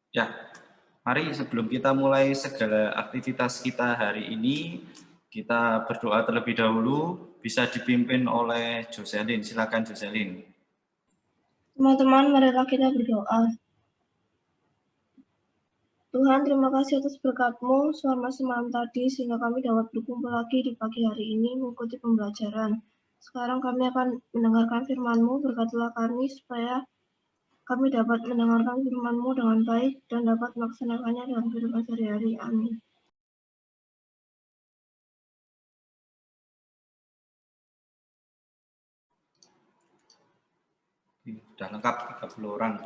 Ya, mari sebelum kita mulai segala aktivitas kita hari ini, kita berdoa terlebih dahulu, bisa dipimpin oleh Joselin. Silakan Joselin. Teman-teman, marilah kita berdoa. Tuhan, terima kasih atas berkat-Mu selama semalam tadi, sehingga kami dapat berkumpul lagi di pagi hari ini mengikuti pembelajaran. Sekarang kami akan mendengarkan firman-Mu, berkatilah kami supaya kami dapat mendengarkan firman-Mu dengan baik dan dapat melaksanakannya dalam kehidupan sehari-hari. Amin. Sudah lengkap 30 orang.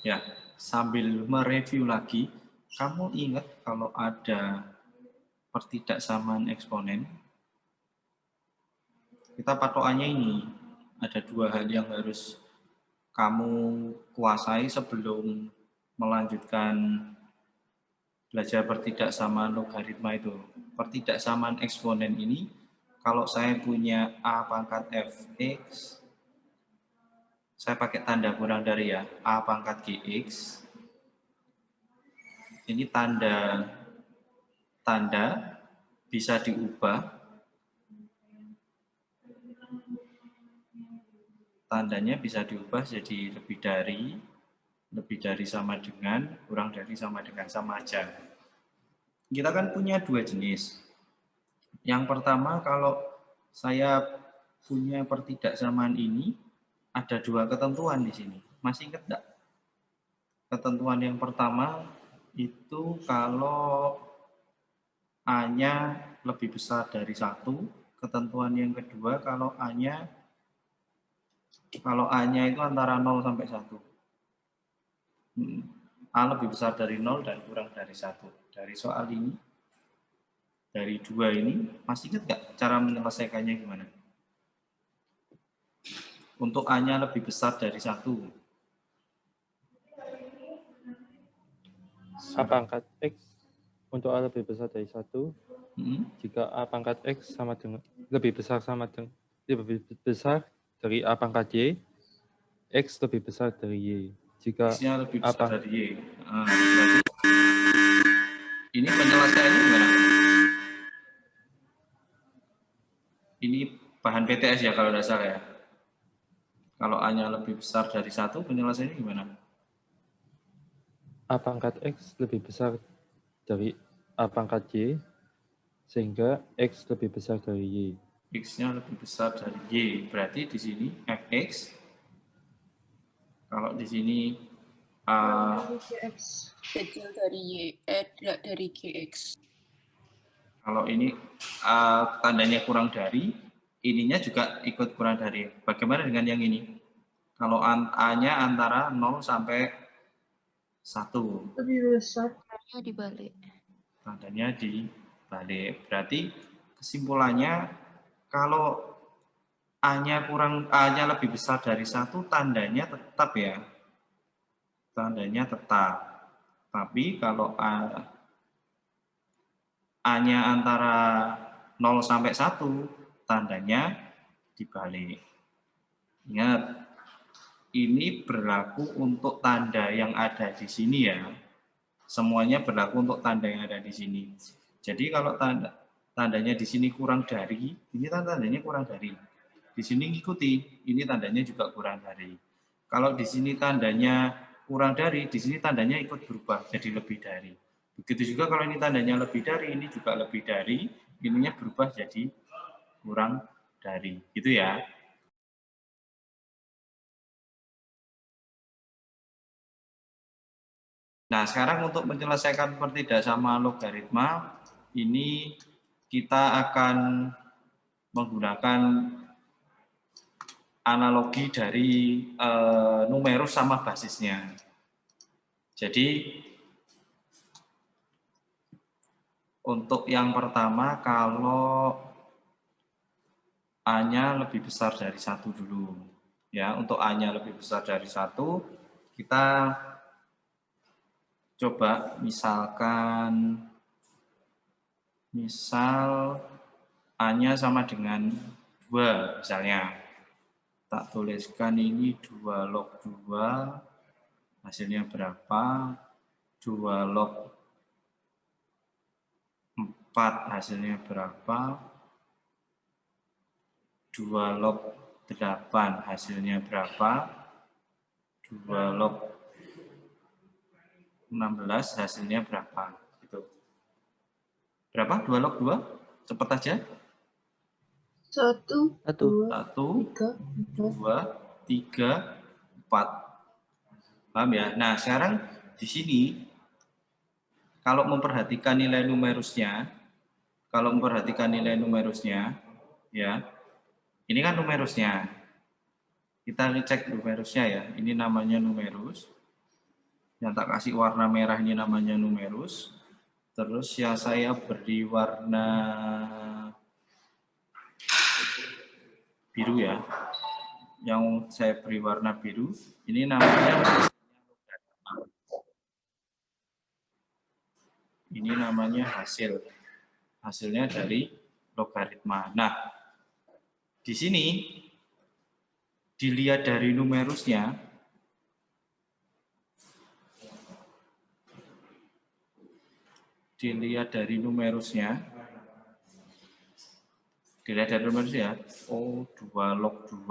Ya, sambil mereview lagi, kamu ingat kalau ada pertidaksamaan eksponen? Kita patokannya ini, ada dua hal yang harus kamu kuasai sebelum melanjutkan belajar pertidaksamaan logaritma itu. Pertidaksamaan eksponen ini, kalau saya punya A pangkat Fx, saya pakai tanda kurang dari ya, A pangkat Gx. Ini tanda bisa diubah. Tandanya bisa diubah jadi lebih dari sama dengan, kurang dari sama dengan, sama aja. Kita kan punya dua jenis. Yang pertama, kalau saya punya pertidaksamaan ini, ada dua ketentuan di sini. Masih ingat enggak? Ketentuan yang pertama itu kalau A-nya lebih besar dari 1. Ketentuan yang kedua kalau A-nya itu antara 0 sampai 1. A lebih besar dari 0 dan kurang dari 1. Dari soal ini, dari dua ini, masih ingat nggak cara menyelesaikannya gimana? Untuk A-nya lebih besar dari 1. A pangkat X untuk A lebih besar dari 1. Jika A pangkat X sama dengan lebih besar dari A pangkat Y, X lebih besar dari Y. Jika X-nya lebih besar dari Y. Berarti ini penyelesaiannya gimana? Ini bahan PTS ya kalau dasar ya. Kalau A-nya lebih besar dari 1, penyelesaiannya gimana? A pangkat X lebih besar dari A pangkat Y, sehingga X lebih besar dari Y. X-nya lebih besar dari Y. Berarti di sini Fx, kalau di sini kecil dari Y, dari Gx. Kalau ini tandanya kurang dari, ininya juga ikut kurang dari. Bagaimana dengan yang ini? Kalau A-nya antara 0 sampai 1. Lebih besar. Tandanya dibalik. Tandanya dibalik. Berarti kesimpulannya, kalau A-nya lebih besar dari 1, tandanya tetap ya. Tandanya tetap. Tapi kalau A-nya antara 0 sampai 1, tandanya dibalik. Ingat, ini berlaku untuk tanda yang ada di sini ya. Semuanya berlaku untuk tanda yang ada di sini. Jadi kalau tandanya di sini kurang dari, ini tandanya kurang dari. Di sini ngikuti, ini tandanya juga kurang dari. Kalau di sini tandanya kurang dari, di sini tandanya ikut berubah jadi lebih dari. Begitu juga kalau ini tandanya lebih dari, ini juga lebih dari, ininya berubah jadi kurang dari. Gitu ya. Nah, sekarang untuk menyelesaikan pertidaksamaan logaritma, ini kita akan menggunakan analogi dari numerus sama basisnya. Jadi, untuk yang pertama, kalau A-nya lebih besar dari 1 dulu. Ya, untuk A-nya lebih besar dari 1, kita coba misal A-nya sama dengan 2 misalnya. Tak tuliskan ini 2 log 2 hasilnya berapa? 2 log 4 hasilnya berapa? 2 log 8 hasilnya berapa? 2 log 16 hasilnya berapa? Gitu. Berapa? 2 log 2? Cepat aja. 1, 1. 2, 1, 3, 2, 3, 4. Paham ya? Nah, sekarang di sini kalau memperhatikan nilai numerusnya, ya, ini kan numerusnya. Kita cek numerusnya ya. Ini namanya numerus. Yang tak kasih warna merah ini namanya numerus. Terus ya saya beri warna biru ya. Yang saya beri warna biru, ini namanya hasil. Hasilnya dari logaritma. Nah, di sini dilihat dari numerusnya, oh 2 log 2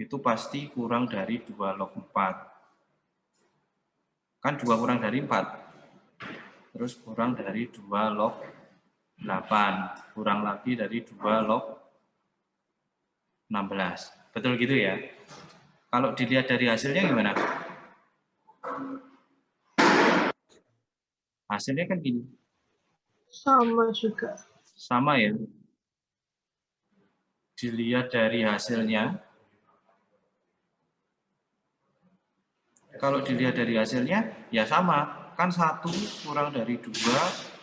itu pasti kurang dari 2 log 4. Kan 2 kurang dari 4. Terus kurang dari 2 log 8. Kurang lagi dari 2 log 16. Betul gitu ya? Kalau dilihat dari hasilnya gimana? Hasilnya kan gini. sama juga. Sama ya. Dilihat dari hasilnya. Kalau dilihat dari hasilnya, ya sama. Kan 1 kurang dari 2,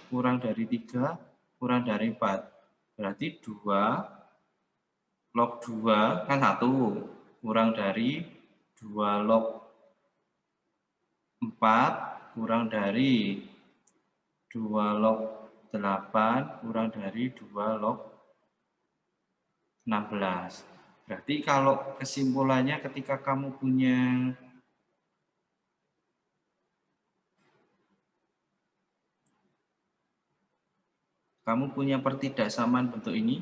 kurang dari 3, kurang dari 4. Berarti 2 log 2 kan 1. Kurang dari 2 log 4, kurang dari 2 log 8, kurang dari 2 log 16. Berarti kalau kesimpulannya ketika kamu punya pertidaksamaan bentuk ini,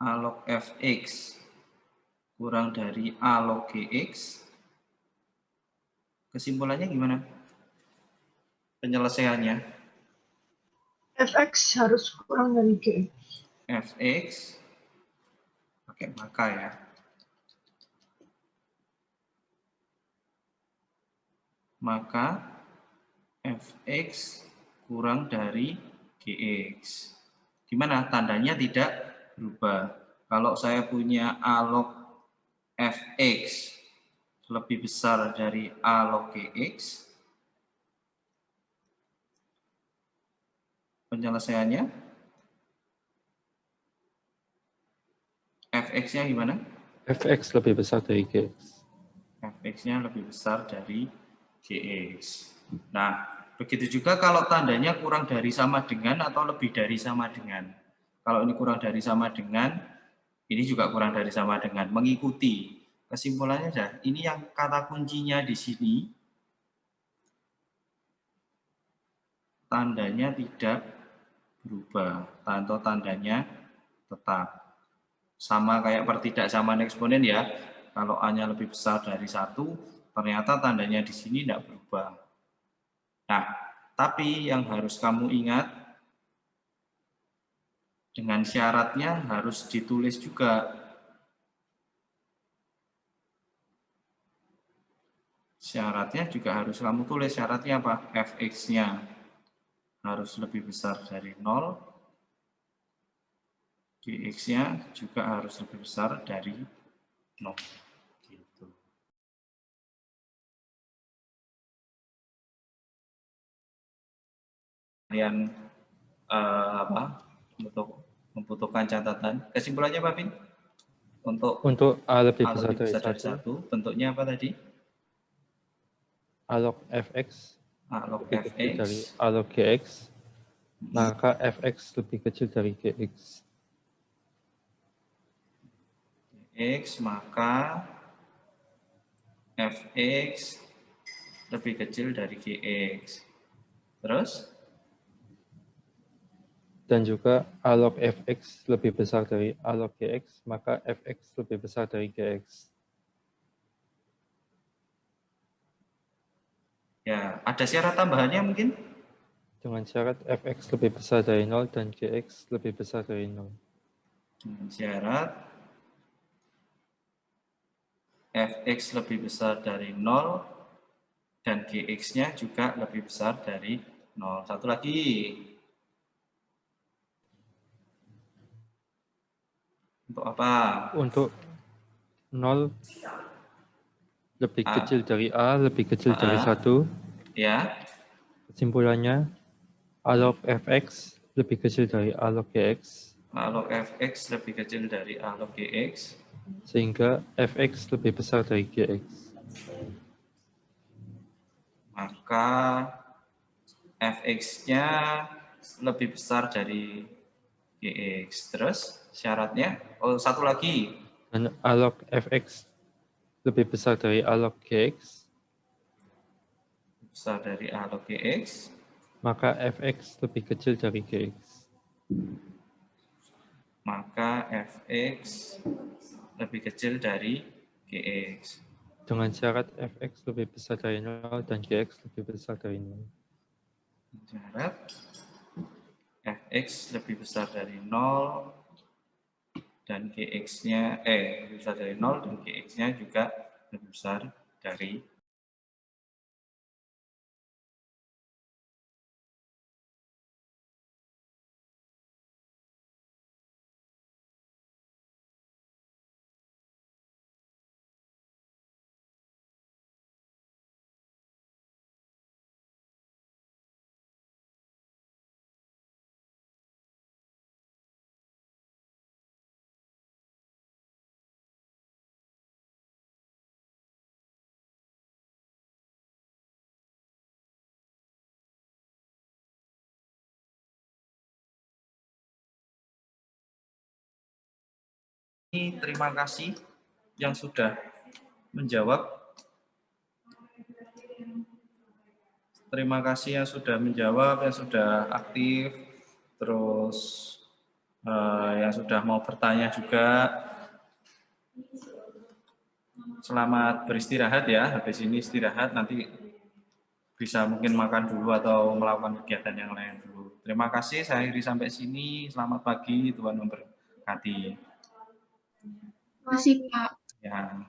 A log fx kurang dari A log gx, kesimpulannya gimana? Penyelesaiannya? Fx harus kurang dari Gx. Fx, pakai maka ya. Maka fx kurang dari gx. Gimana? Tandanya tidak berubah. Kalau saya punya A log fx lebih besar dari A log gx, penyelesaiannya fx-nya gimana? Fx lebih besar dari Gx. Fx-nya lebih besar dari gx. Nah, begitu juga kalau tandanya kurang dari sama dengan atau lebih dari sama dengan. Kalau ini kurang dari sama dengan, ini juga kurang dari sama dengan, mengikuti. Kesimpulannya adalah, ini yang kata kuncinya di sini, tandanya tidak berubah, atau tandanya tetap. Sama kayak pertidaksamaan eksponen ya, kalau A-nya lebih besar dari 1, ternyata tandanya di sini tidak berubah. Nah, tapi yang harus kamu ingat, dengan syaratnya harus ditulis juga. Syaratnya juga harus kamu tulis. Syaratnya apa? Fx-nya harus lebih besar dari 0. Gx-nya juga harus lebih besar dari 0. Gitu. Kalian untuk membutuhkan catatan. Kesimpulannya Pak Vin? Untuk A lebih besar dari 1, bentuknya apa tadi? A log fx A log lebih kecil dari fx. A log gx, maka fx lebih kecil dari gx. X, maka fx lebih kecil dari gx. Terus? Dan juga A log fx lebih besar dari A log gx, maka fx lebih besar dari gx. Ya, ada syarat tambahannya mungkin? Dengan syarat fx lebih besar dari 0 dan gx lebih besar dari 0. Dengan syarat fx lebih besar dari 0 dan gx-nya juga lebih besar dari 0. Satu lagi. Untuk apa? Untuk 0 lebih A. kecil dari A, lebih kecil dari 1. Ya. Kesimpulannya, A log fx lebih kecil dari A log gx. A log fx lebih kecil dari A log gx. Sehingga fx lebih besar dari gx. Maka fx-nya lebih besar dari gx. Terus syaratnya? Oh, satu lagi. Dan A log fx lebih besar dari A log gx. Besar dari A log gx. Maka fx lebih kecil dari gx. Maka fx lebih kecil dari gx. Dengan syarat fx lebih besar dari 0 dan gx lebih besar dari 0. Syarat fx lebih besar dari 0 dan gx-nya lebih besar dari 0 dan gx-nya juga lebih besar dari ini. Terima kasih yang sudah menjawab. Terima kasih yang sudah menjawab, yang sudah aktif, terus yang sudah mau bertanya juga. Selamat beristirahat ya, habis ini istirahat, nanti bisa mungkin makan dulu atau melakukan kegiatan yang lain dulu. Terima kasih, saya akhiri sampai sini. Selamat pagi, Tuhan memberkati. Terima kasih, Pak. Ya.